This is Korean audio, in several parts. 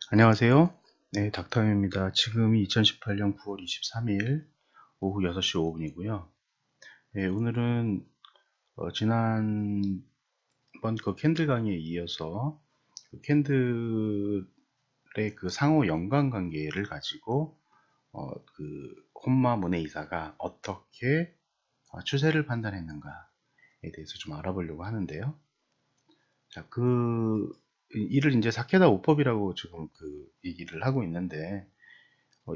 안녕하세요. 네, 닥터입니다. 지금이 2018년 9월 23일 오후 6시 5분이고요. 네, 오늘은 지난번 그 캔들 강의에 이어서 그 캔들의 그 상호 연관관계를 가지고 그 혼마 문의이사가 어떻게 추세를 판단했는가에 대해서 좀 알아보려고 하는데요. 자, 이를 이제 사케다 5법이라고 지금 그 얘기를 하고 있는데,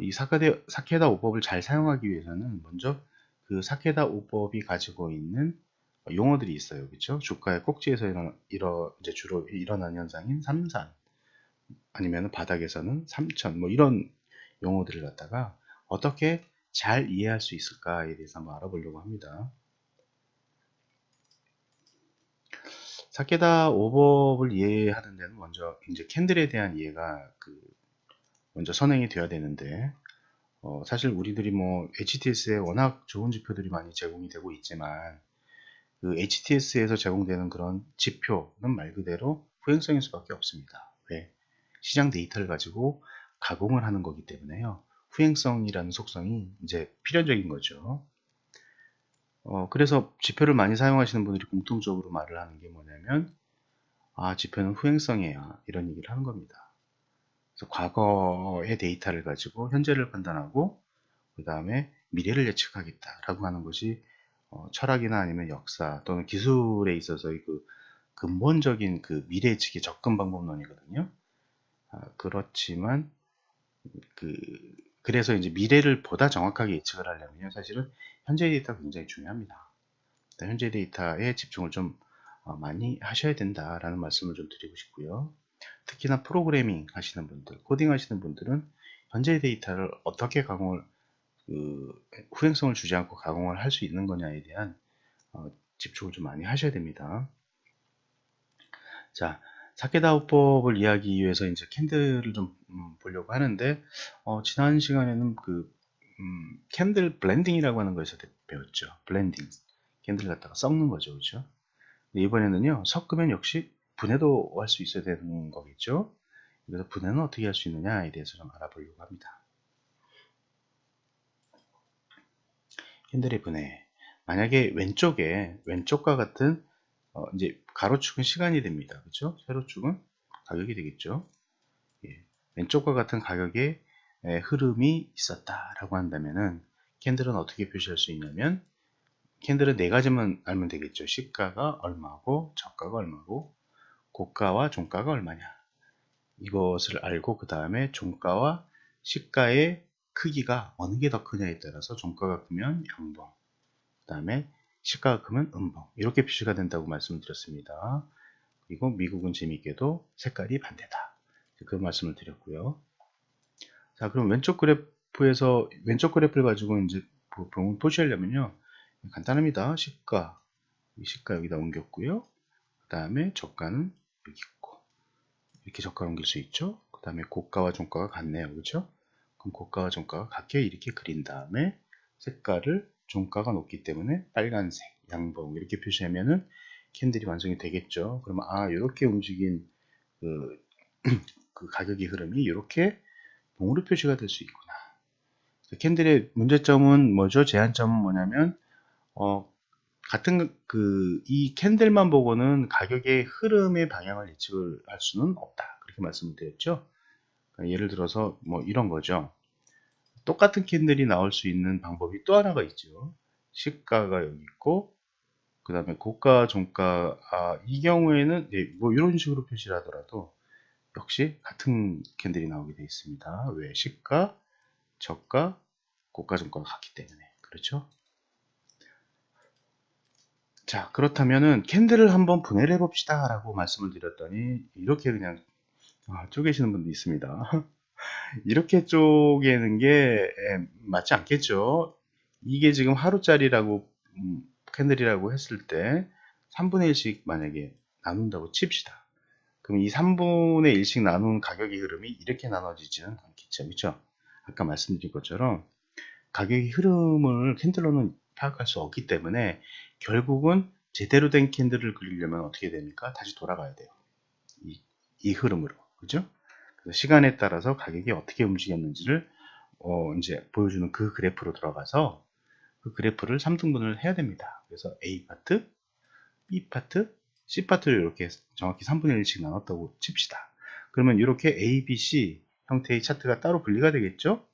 이 사케다 5법을 잘 사용하기 위해서는 먼저 그 사케다 5법이 가지고 있는 용어들이 있어요. 그렇죠? 주가의 꼭지에서 이제 주로 일어나는 현상인 삼산, 아니면 바닥에서는 삼천, 뭐 이런 용어들을 갖다가 어떻게 잘 이해할 수 있을까에 대해서 한번 알아보려고 합니다. 사케다 5법을 이해하는 데는 먼저 이제 캔들에 대한 이해가 먼저 선행이 되어야 되는데, 사실 우리들이 뭐 HTS에 워낙 좋은 지표들이 많이 제공이 되고 있지만, 그 HTS에서 제공되는 그런 지표는 말 그대로 후행성일 수밖에 없습니다. 왜? 시장 데이터를 가지고 가공을 하는 거기 때문에요. 후행성이라는 속성이 이제 필연적인 거죠. 그래서 지표를 많이 사용하시는 분들이 공통적으로 말을 하는 게 뭐냐면, 지표는 후행성이야, 이런 얘기를 하는 겁니다. 그래서 과거의 데이터를 가지고 현재를 판단하고 그 다음에 미래를 예측하겠다라고 하는 것이 철학이나 아니면 역사 또는 기술에 있어서의 그 근본적인 그 미래 예측의 접근 방법론이거든요. 그렇지만 그 그래서 이제 미래를 보다 정확하게 예측을 하려면요, 사실은 현재 데이터가 굉장히 중요합니다. 현재 데이터에 집중을 좀 많이 하셔야 된다라는 말씀을 좀 드리고 싶고요. 특히나 프로그래밍 하시는 분들, 코딩 하시는 분들은 현재 데이터를 어떻게 가공을 후행성을 주지 않고 가공을 할 수 있는 거냐에 대한 집중을 좀 많이 하셔야 됩니다. 자, 사케다우법을 이해하기 위해서 이제 캔들을 좀 보려고 하는데, 지난 시간에는 캔들 블렌딩이라고 하는 것에서 배웠죠. 블렌딩. 캔들 갖다가 섞는 거죠. 그렇죠? 이번에는요, 섞으면 역시 분해도 할 수 있어야 되는 거겠죠. 그래서 분해는 어떻게 할 수 있느냐에 대해서 좀 알아보려고 합니다. 캔들의 분해. 만약에 왼쪽과 같은 이제 가로축은 시간이 됩니다. 그렇죠? 세로축은 가격이 되겠죠. 예. 왼쪽과 같은 가격의 흐름이 있었다라고 한다면은 캔들은 어떻게 표시할 수 있냐면, 캔들은 네 가지만 알면 되겠죠. 시가가 얼마고 저가가 얼마고 고가와 종가가 얼마냐, 이것을 알고 그 다음에 종가와 시가의 크기가 어느 게 더 크냐에 따라서 종가가 크면 양봉, 그 다음에 시가가 크면 음봉, 이렇게 표시가 된다고 말씀을 드렸습니다. 그리고 미국은 재미있게도 색깔이 반대다, 그 말씀을 드렸고요. 자, 그럼 왼쪽 그래프를 가지고 이제 봉을 표시하려면요, 간단합니다. 시가 여기다 옮겼고요. 그 다음에 저가는 여기 있고, 이렇게 저가를 옮길 수 있죠. 그 다음에 고가와 종가가 같네요. 그렇죠? 그럼 고가와 종가가 같게 이렇게 그린 다음에 색깔을 종가가 높기 때문에 빨간색, 양봉 이렇게 표시하면은 캔들이 완성이 되겠죠. 그러면 이렇게 움직인 그, 그 가격의 흐름이 이렇게 봉으로 표시가 될 수 있구나. 캔들의 문제점은 뭐죠? 제한점은 뭐냐면 같은 이 캔들만 보고는 가격의 흐름의 방향을 예측을 할 수는 없다, 그렇게 말씀을 드렸죠. 그러니까 예를 들어서 뭐 이런 거죠. 똑같은 캔들이 나올 수 있는 방법이 또 하나가 있죠. 시가가 여기 있고 그 다음에 고가, 종가, 이 경우에는 뭐 이런 식으로 표시를 하더라도 역시 같은 캔들이 나오게 되어 있습니다. 왜? 시가, 저가, 고가, 종가가 같기 때문에. 그렇죠? 자, 그렇다면은 캔들을 한번 분해를 해봅시다 라고 말씀을 드렸더니 이렇게 그냥 쪼개시는 분도 있습니다. 이렇게 쪼개는 게 맞지 않겠죠. 이게 지금 하루짜리라고 캔들이라고 했을 때 3분의 1씩 만약에 나눈다고 칩시다. 그럼 이 3분의 1씩 나눈 가격의 흐름이 이렇게 나눠지지는 않겠죠. 그렇죠? 아까 말씀드린 것처럼 가격의 흐름을 캔들로는 파악할 수 없기 때문에 결국은 제대로 된 캔들을 그리려면 어떻게 됩니까? 다시 돌아가야 돼요. 이 흐름으로. 그죠? 그래서 시간에 따라서 가격이 어떻게 움직였는지를 이제 보여주는 그 그래프로 들어가서 그 그래프를 3등분을 해야 됩니다. 그래서 A 파트, B 파트, C 파트를 이렇게 정확히 3분의 1씩 나눴다고 칩시다. 그러면 이렇게 A, B, C 형태의 차트가 따로 분리가 되겠죠?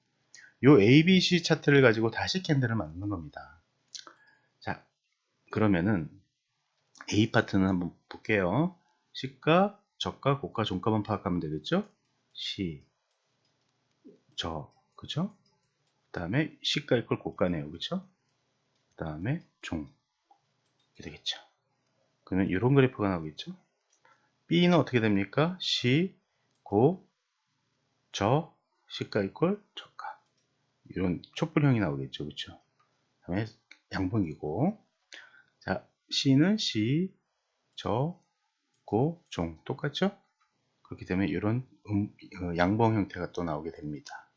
요 A, B, C 차트를 가지고 다시 캔들을 만드는 겁니다. 자, 그러면은 A 파트는 한번 볼게요. 시가, 저가, 고가, 종가만 파악하면 되겠죠? 시, 저, 그죠? 그 다음에 시가 이퀄 고가네요. 그죠? 그 다음에 종, 이렇게 되겠죠. 그러면 이런 그래프가 나오겠죠? B는 어떻게 됩니까? 시, 고, 저, 시가 이퀄 저가. 이런 촛불형이 나오겠죠. 그렇죠? 다음에 양봉이고, 자, C는 시, 저, 고, 종 똑같죠? 그렇게 되면 이런 양봉 형태가 또 나오게 됩니다.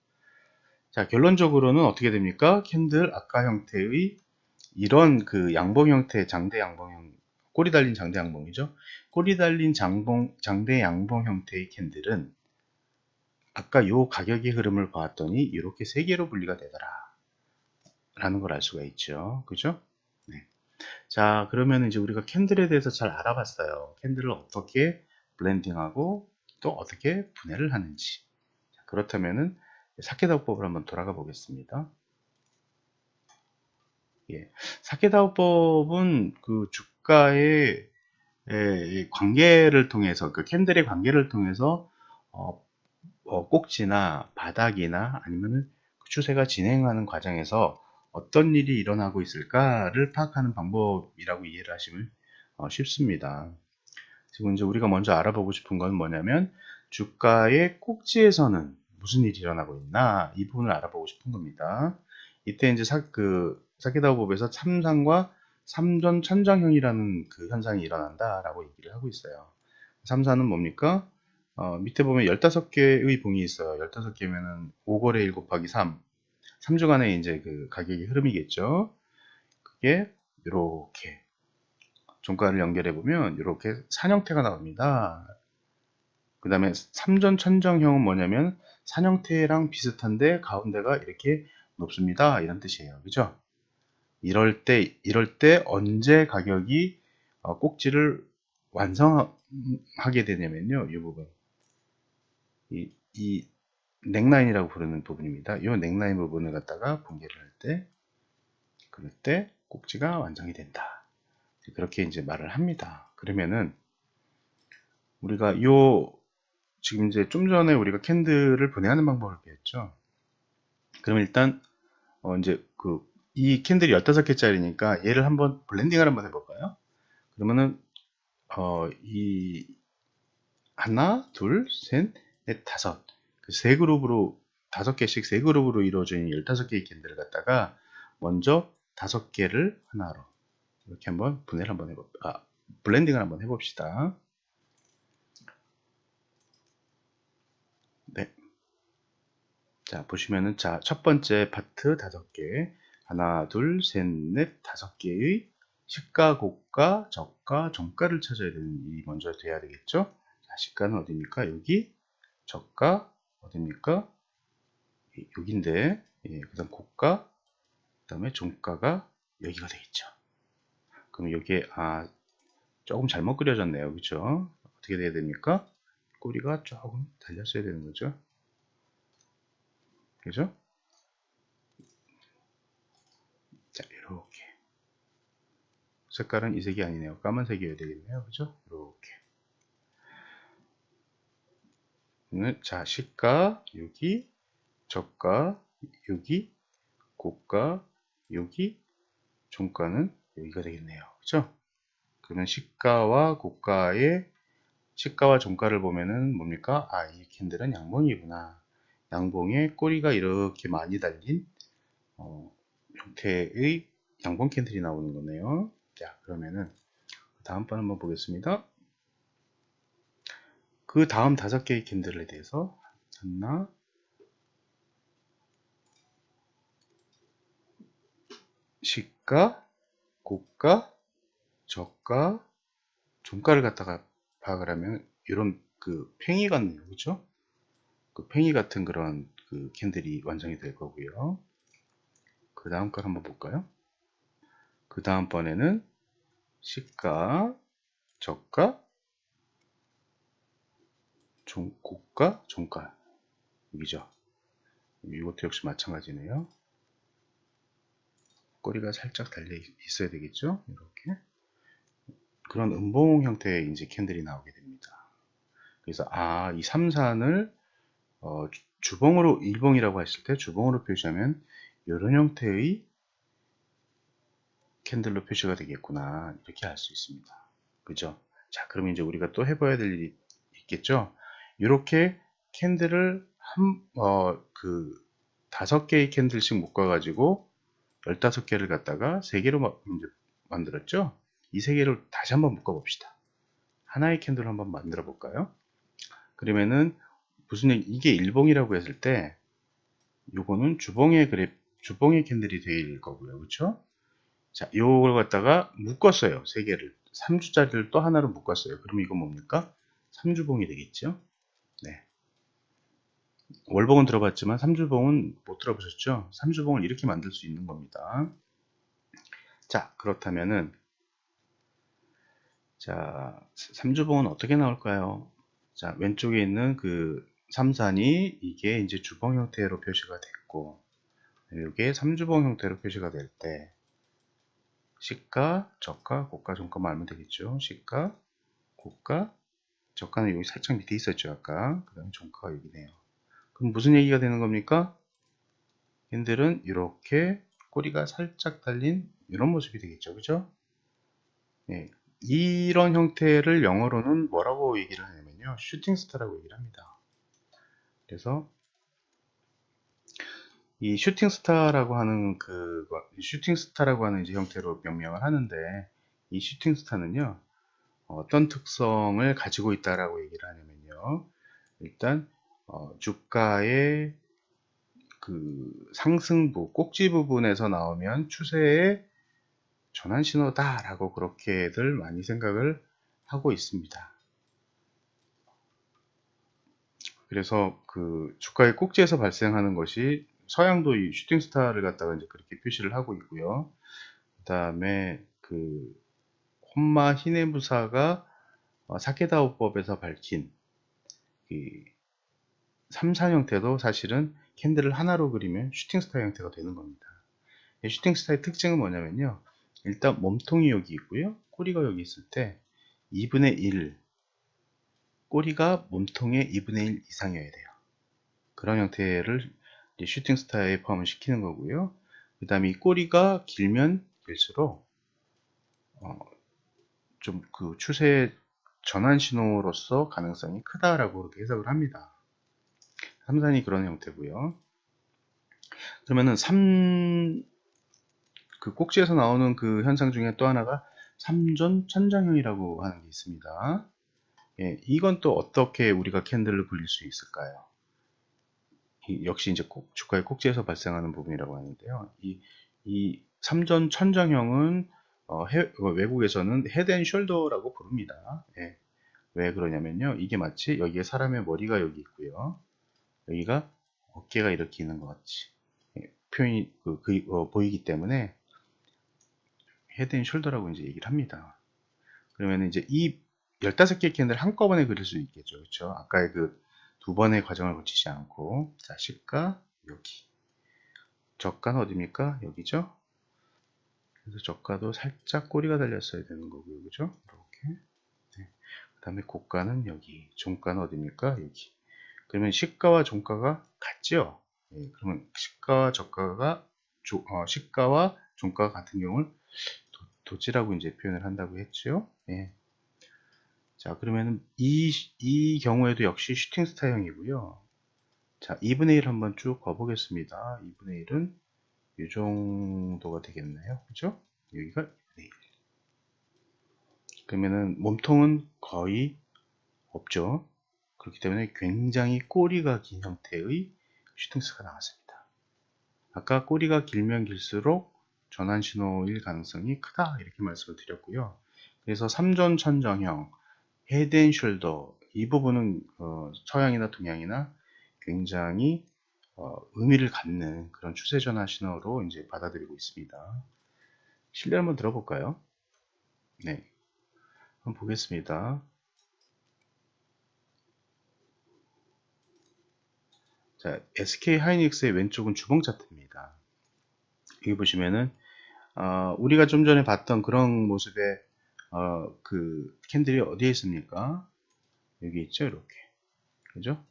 자, 결론적으로는 어떻게 됩니까? 캔들 아까 형태의 이런 그 양봉 형태, 장대 양봉형, 꼬리 달린 장대 양봉이죠. 꼬리 달린 장대 양봉 형태의 캔들은 아까 요 가격의 흐름을 봤더니 이렇게 세 개로 분리가 되더라 라는 걸 알 수가 있죠. 그죠? 네. 자, 그러면 이제 우리가 캔들에 대해서 잘 알아봤어요. 캔들을 어떻게 블렌딩하고 또 어떻게 분해를 하는지. 자, 그렇다면은 사케다우법을 한번 돌아가 보겠습니다. 예. 사케다우법은 그 주가의 관계를 통해서, 그 캔들의 관계를 통해서 꼭지나 바닥이나 아니면은 그 추세가 진행하는 과정에서 어떤 일이 일어나고 있을까를 파악하는 방법이라고 이해를 하시면 쉽습니다. 지금 이제 우리가 먼저 알아보고 싶은 건 뭐냐면 주가의 꼭지에서는 무슨 일이 일어나고 있나 이 부분을 알아보고 싶은 겁니다. 이때 이제 사케다우법에서 참상과 삼전 천장형이라는 그 현상이 일어난다라고 얘기를 하고 있어요. 삼사는 뭡니까? 밑에 보면 15개의 봉이 있어요. 15개면은 5거래 1 곱하기 3. 3주간의 이제 그 가격의 흐름이겠죠. 그게 이렇게 종가를 연결해 보면 이렇게 산형태가 나옵니다. 그 다음에 삼전 천정형은 뭐냐면 산형태랑 비슷한데 가운데가 이렇게 높습니다. 이런 뜻이에요. 그죠? 이럴 때 언제 가격이 꼭지를 완성하게 되냐면요. 이 부분. 이 넥라인이라고 부르는 부분입니다. 이 넥라인 부분을 갖다가 붕괴를 할 때, 그럴 때 꼭지가 완성이 된다. 그렇게 이제 말을 합니다. 그러면은 우리가 지금 이제 좀 전에 우리가 캔들을 분해하는 방법을 배웠죠. 그럼 일단 이제 이 캔들이 15개짜리니까 얘를 한번 블렌딩을 한번 해볼까요? 그러면은 이 하나, 둘, 셋, 넷, 다섯 그 세 그룹으로 5개씩 세 그룹으로 이루어진 15개의 캔들을 갖다가 먼저 5개를 하나로 이렇게 한번 분해를 한번 블렌딩을 한번 해봅시다. 네. 자, 보시면은, 자, 첫 번째 파트 5개. 하나, 둘, 셋, 넷, 5개의 시가, 고가, 저가, 종가를 찾아야 되는 일이 먼저 돼야 되겠죠? 자, 시가는 어디입니까? 여기. 저가, 어디입니까? 여기인데, 예, 그 다음 고가, 그 다음에 종가가 여기가 되겠죠. 그럼 여기에, 조금 잘못 그려졌네요. 그죠? 어떻게 돼야 됩니까? 꼬리가 조금 달렸어야 되는 거죠. 그죠? 자, 이렇게. 색깔은 이 색이 아니네요. 까만색이어야 되겠네요. 그죠? 이렇게. 자, 시가, 여기, 저가, 여기, 고가, 여기, 종가는 여기가 되겠네요. 그죠? 그러면 시가와 종가를 보면은 뭡니까? 이 캔들은 양봉이구나. 양봉에 꼬리가 이렇게 많이 달린 형태의 양봉 캔들이 나오는 거네요. 자, 그러면은 다음 번 한번 보겠습니다. 그 다음 5개의 캔들에 대해서 하나, 시가, 고가, 저가, 종가를 갖다가 파악을 하면 이런 그 팽이 같네요. 그렇죠? 그 팽이 같은 그런 그 캔들이 완성이 될 거고요. 그 다음 걸 한번 볼까요? 그 다음번에는 시가, 저가, 고가, 종가 여기죠. 이것도 역시 마찬가지네요. 꼬리가 살짝 달려 있어야 되겠죠. 이렇게 그런 음봉 형태의 이제 캔들이 나오게 됩니다. 그래서 이 3산을 주봉으로 일봉이라고 했을 때 주봉으로 표시하면 이런 형태의 캔들로 표시가 되겠구나 이렇게 알 수 있습니다. 그죠? 자, 그럼 이제 우리가 또 해봐야 될 일이 있겠죠? 이렇게 캔들을 그 5개의 캔들씩 묶어가지고 15개를 갖다가 3개로 이제 만들었죠? 이 3개를 다시 한번 묶어봅시다. 하나의 캔들을 한번 만들어 볼까요? 그러면은 무슨 이게 일봉이라고 했을 때 요거는 주봉의 주봉의 캔들이 될 거고요. 그렇죠? 자, 요걸 갖다가 묶었어요. 3개를. 3주짜리를 또 하나로 묶었어요. 그럼 이거 뭡니까? 3주봉이 되겠죠? 네. 월봉은 들어봤지만 3주봉은 못 들어보셨죠? 3주봉을 이렇게 만들 수 있는 겁니다. 자, 그렇다면은 자, 3주봉은 어떻게 나올까요? 자, 왼쪽에 있는 그 3산이 이게 이제 주봉 형태로 표시가 됐고 이게 3주봉 형태로 표시가 될 때 시가, 저가, 고가, 종가만 알면 되겠죠. 시가, 고가, 저가는 여기 살짝 밑에 있었죠. 아까. 그 다음에 종가가 여기네요. 그럼 무슨 얘기가 되는 겁니까? 캔들은 이렇게 꼬리가 살짝 달린 이런 모습이 되겠죠. 그죠? 네. 이런 형태를 영어로는 뭐라고 얘기를 하냐면요. 슈팅스타라고 얘기를 합니다. 그래서 이 슈팅스타라고 하는 슈팅스타라고 하는 이제 형태로 명명을 하는데 이 슈팅스타는요. 어떤 특성을 가지고 있다라고 얘기를 하냐면요. 일단 주가의 그 상승부 꼭지 부분에서 나오면 추세의 전환 신호다라고 그렇게들 많이 생각을 하고 있습니다. 그래서 그 주가의 꼭지에서 발생하는 것이 서양도 이 슈팅스타를 갖다가 이제 그렇게 표시를 하고 있고요. 그 다음에 그 혼마 히네부사가 사케다오법에서 밝힌 이 3산 형태도 사실은 캔들을 하나로 그리면 슈팅스타 형태가 되는 겁니다. 슈팅스타의 특징은 뭐냐면요. 일단 몸통이 여기 있고요. 꼬리가 여기 있을 때 2분의 1, 꼬리가 몸통의 2분의 1 이상이어야 돼요. 그런 형태를 슈팅스타에 포함을 시키는 거고요. 그 다음에 이 꼬리가 길면 길수록 좀 그 추세 전환 신호로서 가능성이 크다라고 그렇게 해석을 합니다. 3산이 그런 형태고요. 그러면은 그 꼭지에서 나오는 그 현상 중에 또 하나가 3전 천장형이라고 하는 게 있습니다. 예, 이건 또 어떻게 우리가 캔들을 그릴 수 있을까요? 역시 이제 주가의 꼭지에서 발생하는 부분이라고 하는데요. 이 3전 천장형은 외국에서는 헤드 앤 숄더라고 부릅니다. 예, 왜 그러냐면요. 이게 마치 여기에 사람의 머리가 여기 있고요. 여기가 어깨가 이렇게 있는 것 같이 표현이 보이기 때문에 헤드 앤 숄더라고 이제 얘기를 합니다. 그러면 이제 이 15개의 캔들 한꺼번에 그릴 수 있겠죠. 그렇죠? 아까의 그 두 번의 과정을 거치지 않고. 자, 시가 여기. 저가는 어디입니까? 여기죠? 그래서 저가도 살짝 꼬리가 달렸어야 되는 거고요. 그죠? 이렇게. 네. 그 다음에 고가는 여기. 종가는 어디입니까? 여기. 그러면 시가와 종가가 같죠? 예, 그러면 시가와 시가와 종가가 같은 경우를 도지라고 이제 표현을 한다고 했죠. 예. 자, 그러면은 이 경우에도 역시 슈팅 스타형이고요. 자, 2분의 1 한번 쭉 가보겠습니다. 2분의 1은 이 정도가 되겠네요. 그죠? 여기가 2분의 1. 그러면은 몸통은 거의 없죠. 그렇기 때문에 굉장히 꼬리가 긴 형태의 슈팅스가 나왔습니다. 아까 꼬리가 길면 길수록 전환 신호일 가능성이 크다 이렇게 말씀을 드렸고요. 그래서 3전 천정형 헤드 앤 숄더 이 부분은 서양이나 동양이나 굉장히 의미를 갖는 그런 추세 전환 신호로 이제 받아들이고 있습니다. 실내 한번 들어볼까요? 네, 한번 보겠습니다. 자, SK 하이닉스의 왼쪽은 주봉 차트입니다. 여기 보시면은 우리가 좀 전에 봤던 그런 모습의 그 캔들이 어디에 있습니까? 여기 있죠, 이렇게. 그죠?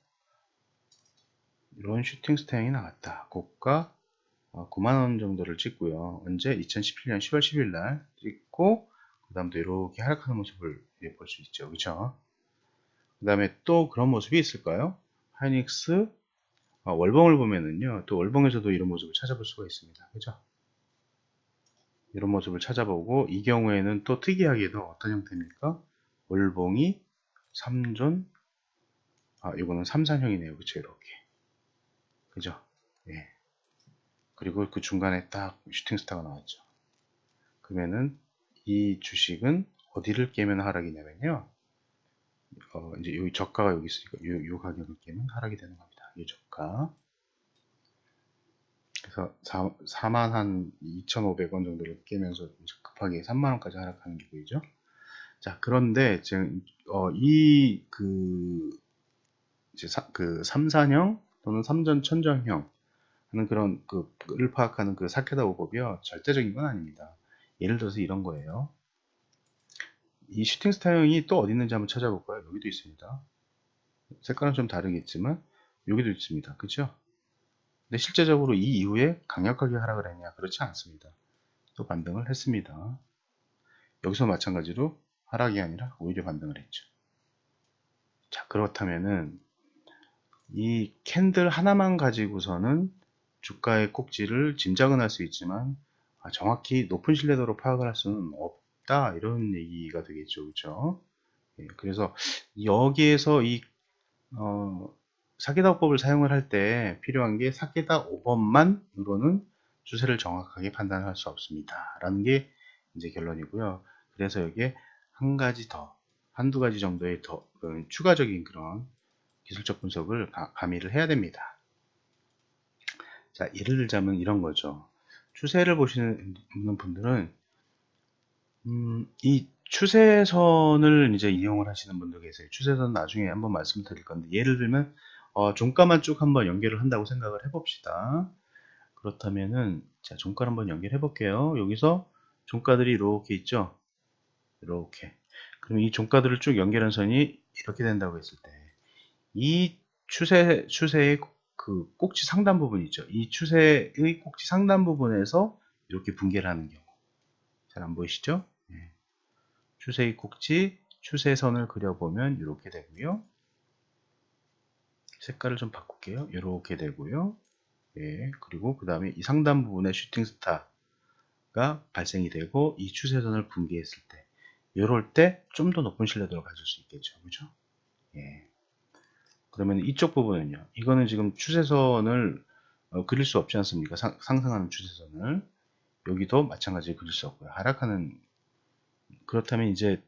이런 슈팅 스타형이 나왔다. 고가 9만원 정도를 찍고요. 언제? 2017년 10월 10일 날 찍고, 그 다음도 이렇게 하락하는 모습을 볼 수 있죠. 그죠? 그 다음에 또 그런 모습이 있을까요? 하이닉스 월봉을 보면은요, 또 월봉에서도 이런 모습을 찾아볼 수가 있습니다. 그죠? 이런 모습을 찾아보고, 이 경우에는 또 특이하게도 어떤 형태입니까? 월봉이 3존, 이거는 3산형이네요. 그쵸? 이렇게. 그죠? 예. 그리고 그 중간에 딱 슈팅스타가 나왔죠. 그러면은 이 주식은 어디를 깨면 하락이냐면요. 이제 여기 저가가 여기 있으니까 요 가격을 깨면 하락이 되는 겁니다. 이 저가. 그래서 4만 한 2,500원 정도를 깨면서 급하게 3만원까지 하락하는 게 보이죠. 자, 그런데 지금 이제 그 3산형 또는 3전 천정형 하는 그런 그를 파악하는 그 사케다 오법이요, 절대적인 건 아닙니다. 예를 들어서 이런 거예요. 이 슈팅 스타형이 또 어디 있는지 한번 찾아볼까요? 여기도 있습니다. 색깔은 좀 다르겠지만 여기도 있습니다. 그죠? 근데 실제적으로 이 이후에 강력하게 하락을 했냐? 그렇지 않습니다. 또 반등을 했습니다. 여기서 마찬가지로 하락이 아니라 오히려 반등을 했죠. 자, 그렇다면은 이 캔들 하나만 가지고서는 주가의 꼭지를 짐작은 할 수 있지만 정확히 높은 신뢰도로 파악을 할 수는 없다, 이런 얘기가 되겠죠. 그렇죠? 예, 그래서 여기에서 이 사케다 오법을 사용을 할 때 필요한 게 사케다 오법만으로는 추세를 정확하게 판단할 수 없습니다 라는 게 이제 결론이고요. 그래서 여기에 한두 가지 정도의 더 추가적인 그런 기술적 분석을 가미를 해야 됩니다. 자, 예를 들자면 이런 거죠. 추세를 보시는 분들은 이 추세선을 이제 이용을 하시는 분들 계세요. 추세선 나중에 한번 말씀드릴 건데, 예를 들면 종가만 쭉 한번 연결을 한다고 생각을 해봅시다. 그렇다면은 자, 종가를 한번 연결해 볼게요. 여기서 종가들이 이렇게 있죠. 이렇게. 그럼 이 종가들을 쭉 연결한 선이 이렇게 된다고 했을 때, 이 추세의 그 꼭지 상단 부분 있죠. 이 추세의 꼭지 상단 부분에서 이렇게 붕괴를 하는 경우. 잘 안 보이시죠? 네. 추세의 꼭지, 추세선을 그려보면 이렇게 되고요. 색깔을 좀 바꿀게요. 이렇게 되고요. 예, 그리고 그 다음에 이 상단 부분에 슈팅 스타가 발생이 되고, 이 추세선을 붕괴했을 때, 이럴 때 좀 더 높은 신뢰도를 가질 수 있겠죠. 그죠? 예. 그러면 이쪽 부분은요. 이거는 지금 추세선을 그릴 수 없지 않습니까? 상승하는 추세선을. 여기도 마찬가지로 그릴 수 없고요. 하락하는, 그렇다면 이제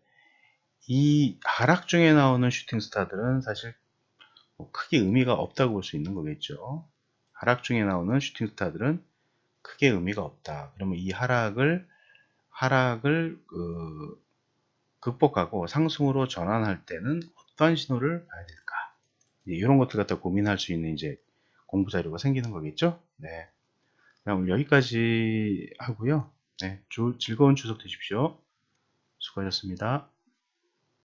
이 하락 중에 나오는 슈팅 스타들은 사실 크게 의미가 없다고 볼 수 있는 거겠죠. 하락 중에 나오는 슈팅 스타들은 크게 의미가 없다. 그러면 이 하락을 극복하고 상승으로 전환할 때는 어떤 신호를 봐야 될까? 이런 것들 갖다 고민할 수 있는 이제 공부 자료가 생기는 거겠죠. 네. 그럼 여기까지 하고요. 네, 즐거운 추석 되십시오. 수고하셨습니다.